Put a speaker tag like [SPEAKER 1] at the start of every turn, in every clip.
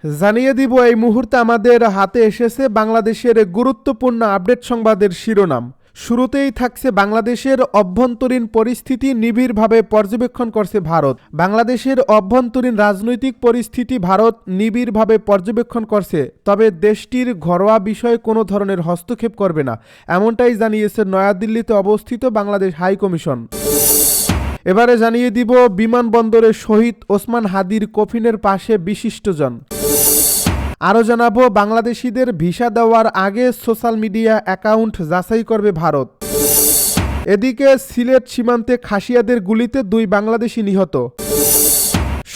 [SPEAKER 1] জানিয়ে দিব এই মুহূর্তে আমাদের হাতে এসেছে বাংলাদেশের গুরুত্বপূর্ণ আপডেট সংবাদের শিরোনাম। শুরুতেই থাকছে বাংলাদেশের অভ্যন্তরীণ পরিস্থিতি নিবিড়ভাবে পর্যবেক্ষণ করছে ভারত। বাংলাদেশের অভ্যন্তরীণ রাজনৈতিক পরিস্থিতি ভারত নিবিড়ভাবে পর্যবেক্ষণ করছে, তবে দেশটির ঘরোয়া বিষয়ে কোনো ধরনের হস্তক্ষেপ করবে না, এমনটাই জানিয়েছে নয়াদিল্লিতে অবস্থিত বাংলাদেশ হাই কমিশন। এবারে জানিয়ে দিব বিমানবন্দরে শহীদ ওসমান হাদির কফিনের পাশে বিশিষ্টজন। আরও জানাবো বাংলাদেশিদের ভিসা দেওয়ার আগে সোশ্যাল মিডিয়া অ্যাকাউন্ট যাচাই করবে ভারত। এদিকে সিলেট সীমান্তে খাসিয়াদের গুলিতে 2 বাংলাদেশি নিহত।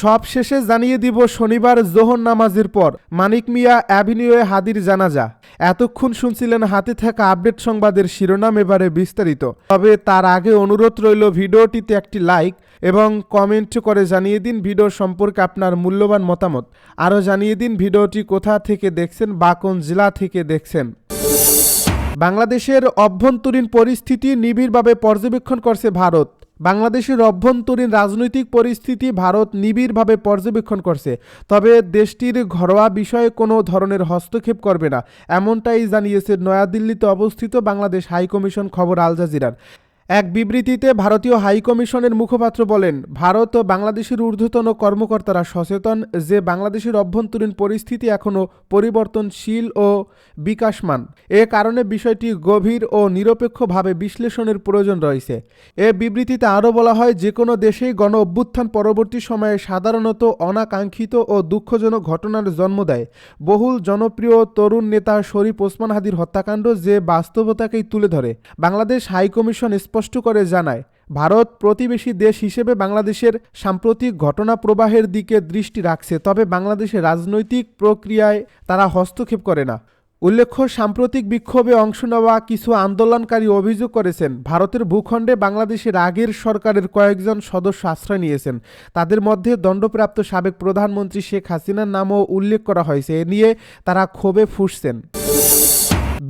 [SPEAKER 1] সব শেষে জানিয়ে দিব শনিবার জোহর নামাজের পর মানিক মিয়া অ্যাভিনিউয়ে হাদির জানাজা। এতক্ষণ শুনছিলেন হাতে থাকা আপডেট সংবাদের শিরোনাম, এবারে বিস্তারিত। তবে তার আগে অনুরোধ রইল ভিডিওটিতে একটি লাইক এবং কমেন্ট করে জানিয়ে দিন ভিডিও সম্পর্কে আপনার মূল্যবান মতামত। আরও জানিয়ে দিন ভিডিওটি কোথা থেকে দেখছেন বা কোন জেলা থেকে দেখছেন। বাংলাদেশের অভ্যন্তরীণ পরিস্থিতি নিবিড়ভাবে পর্যবেক্ষণ করছে ভারত। বাংলাদেশের অভ্যন্তরীণ রাজনৈতিক পরিস্থিতি ভারত নিবিড়ভাবে পর্যবেক্ষণ করছে, তবে দেশটির ঘরোয়া বিষয়ে কোনো ধরনের হস্তক্ষেপ করবে না, এমনটাই জানিয়েছে নয়াদিল্লিতে অবস্থিত বাংলাদেশ হাইকমিশন। খবর আল জাজিরার। এক বিবৃতিতে ভারতীয় হাইকমিশনের মুখপাত্র বলেন, ভারত ও বাংলাদেশের ঊর্ধ্বতন কর্মকর্তারা সচেতন যে বাংলাদেশের অভ্যন্তরীণ পরিস্থিতি এখনও পরিবর্তনশীল ও বিকাশমান। এ কারণে বিষয়টি গভীর ও নিরপেক্ষভাবে বিশ্লেষণের প্রয়োজন রয়েছে। এ বিবৃতিতে আরও বলা হয়, যে কোনো দেশেই গণ অভ্যুত্থান পরবর্তী সময়ে সাধারণত অনাকাঙ্ক্ষিত ও দুঃখজনক ঘটনার জন্ম দেয়। বহুল জনপ্রিয় তরুণ নেতা শরীফ ওসমান হাদির হত্যাকাণ্ড যে বাস্তবতাকেই তুলে ধরে। বাংলাদেশ হাইকমিশন স্পষ্ট করে জানায়, ভারত প্রতিবেশী দেশ হিসেবে বাংলাদেশের সাম্প্রতিক ঘটনা প্রবাহের দিকে দৃষ্টি রাখছে, তবে বাংলাদেশের রাজনৈতিক প্রক্রিয়ায় তারা হস্তক্ষেপ করে না। উল্লেখ্য, সাম্প্রতিক বিক্ষোভে অংশ নেওয়া কিছু আন্দোলনকারী অভিযোগ করেছেন, ভারতের ভূখণ্ডে বাংলাদেশের আগের সরকারের কয়েকজন সদস্য আশ্রয় নিয়েছেন। তাদের মধ্যে দণ্ডপ্রাপ্ত সাবেক প্রধানমন্ত্রী শেখ হাসিনার নামও উল্লেখ করা হয়েছে। এ নিয়ে তারা ক্ষোভে ফুঁসছেন।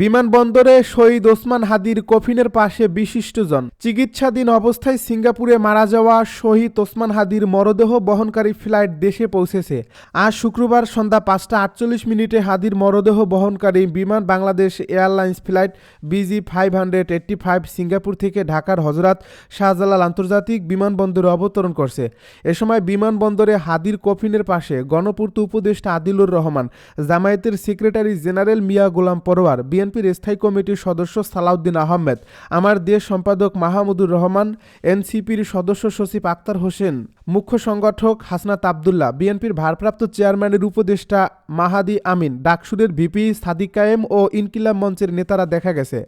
[SPEAKER 1] বিমানবন্দরে শহীদ ওসমান হাদির কফিনের পাশে বিশিষ্টজন। চিকিৎসাধীন অবস্থায় সিঙ্গাপুরে মারা যাওয়া শহীদ ওসমান হাদির মরদেহ বহনকারী ফ্লাইট দেশে পৌঁছেছে। আজ শুক্রবার সন্ধ্যা 5টা 48 হাদির মরদেহ বহনকারী বিমান Bangladesh airlines flight BG585 Singapore থেকে ঢাকার হজরত শাহজালাল আন্তর্জাতিক বিমানবন্দরে অবতরণ করছে। এ সময় বিমানবন্দরে হাদির কফিনের পাশে গণপূর্ত উপদেষ্টা আদিলুর রহমান, জামায়াতের সেক্রেটারি জেনারেল মিয়া গোলাম পরোয়ার, বিএনপির স্থায়ী কমিটির সদস্য সালাউদ্দিন আহমেদ, আমার দেশ সম্পাদক মাহমুদুর রহমান, এনসিপির সদস্য সচিব আক্তার হোসেন, মুখ্য সংগঠক হাসনাত আবদুল্লাহ, বিএনপির ভারপ্রাপ্ত চেয়ারম্যানের উপদেষ্টা মাহাদি আমিন, ডাকসুরের ভিপি সাদিক কায়েম ও ইনকিলাব মঞ্চের নেতারা দেখা গেছে।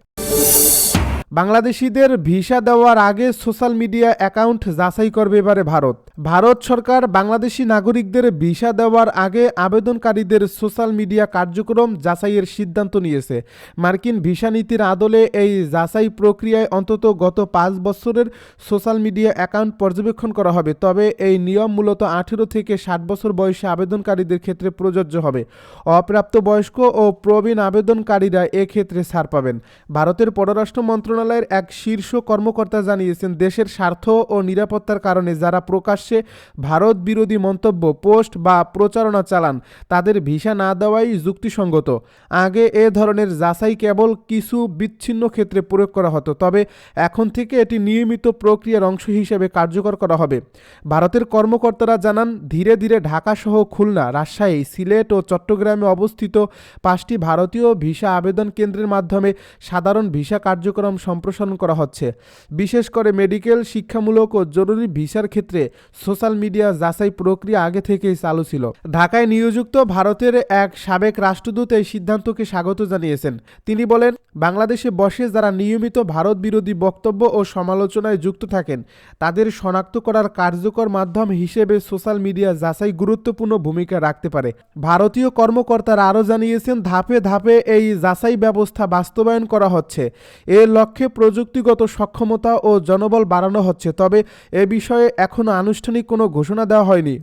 [SPEAKER 1] বাংলাদেশিদের ভিসা দেওয়ার আগে সোশ্যাল মিডিয়া অ্যাকাউন্ট যাচাই করবে এবারে ভারত। ভারত সরকার বাংলাদেশি নাগরিকদের ভিসা দেওয়ার আগে আবেদনকারীদের সোশ্যাল মিডিয়া কার্যক্রম যাচাইয়ের সিদ্ধান্ত নিয়েছে। মার্কিন ভিসা নীতির আদলে এই যাচাই প্রক্রিয়ায় অন্তত গত 5 বছরের সোশ্যাল মিডিয়া অ্যাকাউন্ট পর্যবেক্ষণ করা হবে, তবে এই নিয়ম মূলত 18 থেকে 60 বছর বয়সী আবেদনকারীদের ক্ষেত্রে প্রযোজ্য হবে। অপ্রাপ্তবয়স্ক ও প্রবীণ আবেদনকারীরা এক্ষেত্রে ছাড় পাবেন। ভারতের পররাষ্ট্র মন্ত্রণালয়ের এক শীর্ষ কর্মকর্তা জানিয়েছেন, দেশের স্বার্থ ও নিরাপত্তার কারণে যারা প্রকাশ্যে ভারত বিরোধী মন্তব্য, পোস্ট বা প্রচারণা চালান তাদের ভিসা না দেওয়াই যুক্তিসঙ্গত। আগে এ ধরনের যাচাই কেবল কিছু বিচ্ছিন্ন ক্ষেত্রে প্রয়োগ করা হতো, তবে এখন থেকে এটি নিয়মিত প্রক্রিয়ার অংশ হিসেবে কার্যকর করা হবে। ভারতের কর্মকর্তারা জানান, ধীরে ধীরে ঢাকা সহ খুলনা, রাজশাহী, সিলেট ও চট্টগ্রামে অবস্থিত 5টি ভারতীয় ভিসা আবেদন কেন্দ্রের মাধ্যমে সাধারণ ভিসা কার্যক্রম সম্প্রসারণ করা হচ্ছে। বিশেষ করে মেডিকেল, শিক্ষামূলক ও জরুরি ভিসার ক্ষেত্রে সোশ্যাল মিডিয়া যাচাই প্রক্রিয়া আগে থেকেই চালু ছিল। ঢাকায় নিয়োজিত ভারতের এক সাবেক রাষ্ট্রদূত এই সিদ্ধান্তকে স্বাগত জানিয়েছেন। তিনি বলেন, বাংলাদেশে বসে যারা নিয়মিত ভারত বিরোধী বক্তব্য ও সমালোচনায় যুক্ত থাকেন তাদের শনাক্ত করার কার্যকর মাধ্যম হিসেবে সোশ্যাল মিডিয়া যাচাই গুরুত্বপূর্ণ ভূমিকা রাখতে পারে। ভারতীয় কর্মকর্তারা আরও জানিয়েছেন, ধাপে ধাপে এই যাচাই ব্যবস্থা বাস্তবায়ন করা হচ্ছে। এর লক্ষ্যে প্রযুক্তিগত সক্ষমতা ও জনবল বাড়ানো হচ্ছে, তবে এ বিষয়ে এখনও আনুষ্ঠানিক কোনো ঘোষণা দেওয়া হয়নি।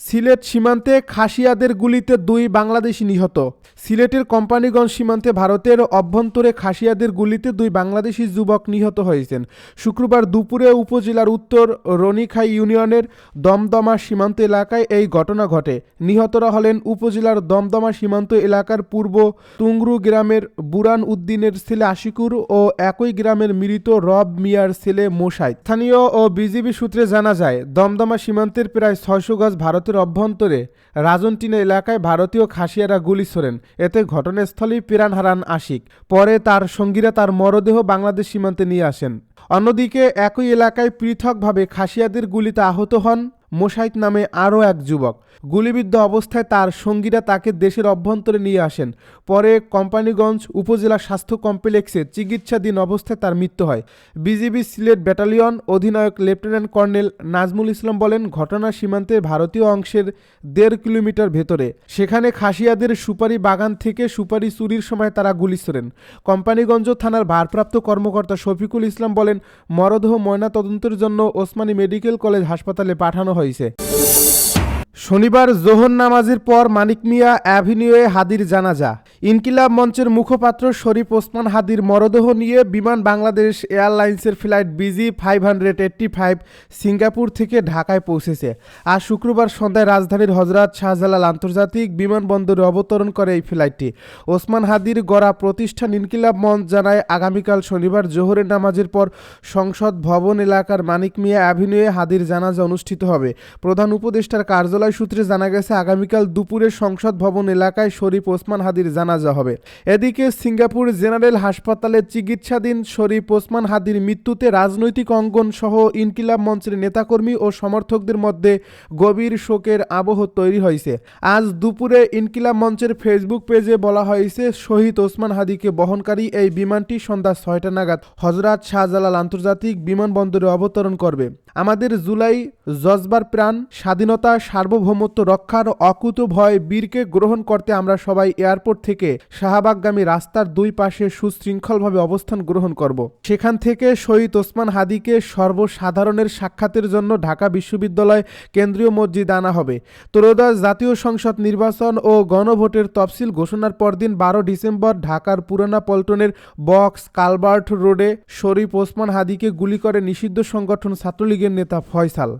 [SPEAKER 1] সিলেট সীমান্তে খাসিয়াদের গুলিতে 2 বাংলাদেশি নিহত। সিলেটের কোম্পানিগঞ্জ সীমান্তে ভারতের অভ্যন্তরে খাসিয়াদের গুলিতে 2 বাংলাদেশি যুবক নিহত হয়েছেন। শুক্রবার দুপুরে উপজেলার উত্তর রনিখাই ইউনিয়নের দমদমা সীমান্ত এলাকায় এই ঘটনা ঘটে। নিহতরা হলেন উপজেলার দমদমা সীমান্ত এলাকার পূর্ব তুংরু গ্রামের বুরান উদ্দিনের ছেলে আশিকুর ও একই গ্রামের মৃত রব মিয়ার ছেলে মোশাইদ। স্থানীয় ও বিজিবি সূত্রে জানা যায়, দমদমা সীমান্তের প্রায় 600 গজ ভারতের অভ্যন্তরে রাজনটিনা এলাকায় ভারতীয় খাসিয়ারা গুলি ছোড়েন। এতে ঘটনাস্থলেই প্রাণ হারান আশিক। পরে তার সঙ্গীরা তার মরদেহ বাংলাদেশ সীমান্তে নিয়ে আসেন। অন্যদিকে একই এলাকায় পৃথকভাবে খাসিয়াদের গুলিতে আহত হন মোশাইদ নামে আরও এক যুবক। গুলিবিদ্ধ অবস্থায় তার সঙ্গীরা তাকে দেশের অভ্যন্তরে নিয়ে আসেন। পরে কোম্পানিগঞ্জ উপজেলা স্বাস্থ্য কমপ্লেক্সে চিকিৎসাধীন অবস্থায় তার মৃত্যু হয়। বিজিবি সিলেট ব্যাটালিয়ন অধিনায়ক লেফটেন্যান্ট কর্নেল নাজমুল ইসলাম বলেন, ঘটনা সীমান্তের ভারতীয় অংশের 1.5 কিলোমিটার ভেতরে। সেখানে খাসিয়াদের সুপারি বাগান থেকে সুপারি চুরির সময় তারা গুলি ছোড়েন। কোম্পানিগঞ্জ থানার ভারপ্রাপ্ত কর্মকর্তা শফিকুল ইসলাম বলেন, মরদেহ ময়নাতদন্তের জন্য ওসমানী মেডিকেল কলেজ হাসপাতালে পাঠানো হয়েছে। শনিবার জোহর নামাজের পর মানিক মিয়া অ্যাভিনিউয়ে হাদির জানাজা। ইনকিলাব মঞ্চের মুখপাত্র শরীফ ওসমান হাদির মরদেহ নিয়ে বিমান বাংলাদেশ এয়ারলাইন্সের ফ্লাইট BG 585 সিঙ্গাপুর থেকে ঢাকায় পৌঁছেছে। আজ শুক্রবার সন্ধ্যায় রাজধানীর হজরত শাহজালাল আন্তর্জাতিক বিমানবন্দরে অবতরণ করে এই ফ্লাইটটি। ওসমান হাদির গড়া প্রতিষ্ঠান ইনকিলাব মঞ্চ জানায়, আগামীকাল শনিবার জোহরের নামাজের পর সংসদ ভবন এলাকার মানিক মিয়া অ্যাভিনিউয়ে হাদির জানাজা অনুষ্ঠিত হবে। প্রধান উপদেষ্টার কার্যালয় সূত্রে জানা গেছে, আগামীকাল দুপুরে সংসদ ভবন এলাকায় শরীফ ওসমান হাদির জানাজা হবে। এদিকে সিঙ্গাপুর জেনারেল হাসপাতালে চিকিৎসাধীন শরীফ ওসমান হাদির মৃত্যুতে রাজনৈতিক অঙ্গন সহ ইনকিলাব মঞ্চের নেতাকর্মী ও সমর্থকদের মধ্যে গভীর শোকের আবহ তৈরি হয়েছে। আজ দুপুরে ইনকিলাব মঞ্চের ফেসবুক পেজে বলা হয়েছে, শহীদ ওসমান হাদিকে বহনকারী এই বিমানটি সন্ধ্যা 6টা নাগাদ হজরত শাহজালাল আন্তর্জাতিক বিমানবন্দরে অবতরণ করবে। আমাদের জুলাই জজবার প্রাণ, স্বাধীনতা, সার্বভৌমত্ব রক্ষার অকুত ভয় বীরকে গ্রহণ করতে আমরা সবাই এয়ারপোর্ট থেকে শাহবাগগামী রাস্তার 2 পাশে সুশৃঙ্খলভাবে অবস্থান গ্রহণ করব। সেখান থেকে শহীদ ওসমান হাদিকে সর্বসাধারণের সাক্ষাতের জন্য ঢাকা বিশ্ববিদ্যালয় কেন্দ্রীয় মসজিদ আনা হবে। ত্রয়োদশ জাতীয় সংসদ নির্বাচন ও গণভোটের তফসিল ঘোষণার পরদিন 12 ডিসেম্বর ঢাকার পুরানা পল্টনের বক্স কালভার্ট রোডে শরীফ ওসমান হাদিকে গুলি করে নিষিদ্ধ সংগঠন ছাত্রলীগের নেতা ফয়সাল।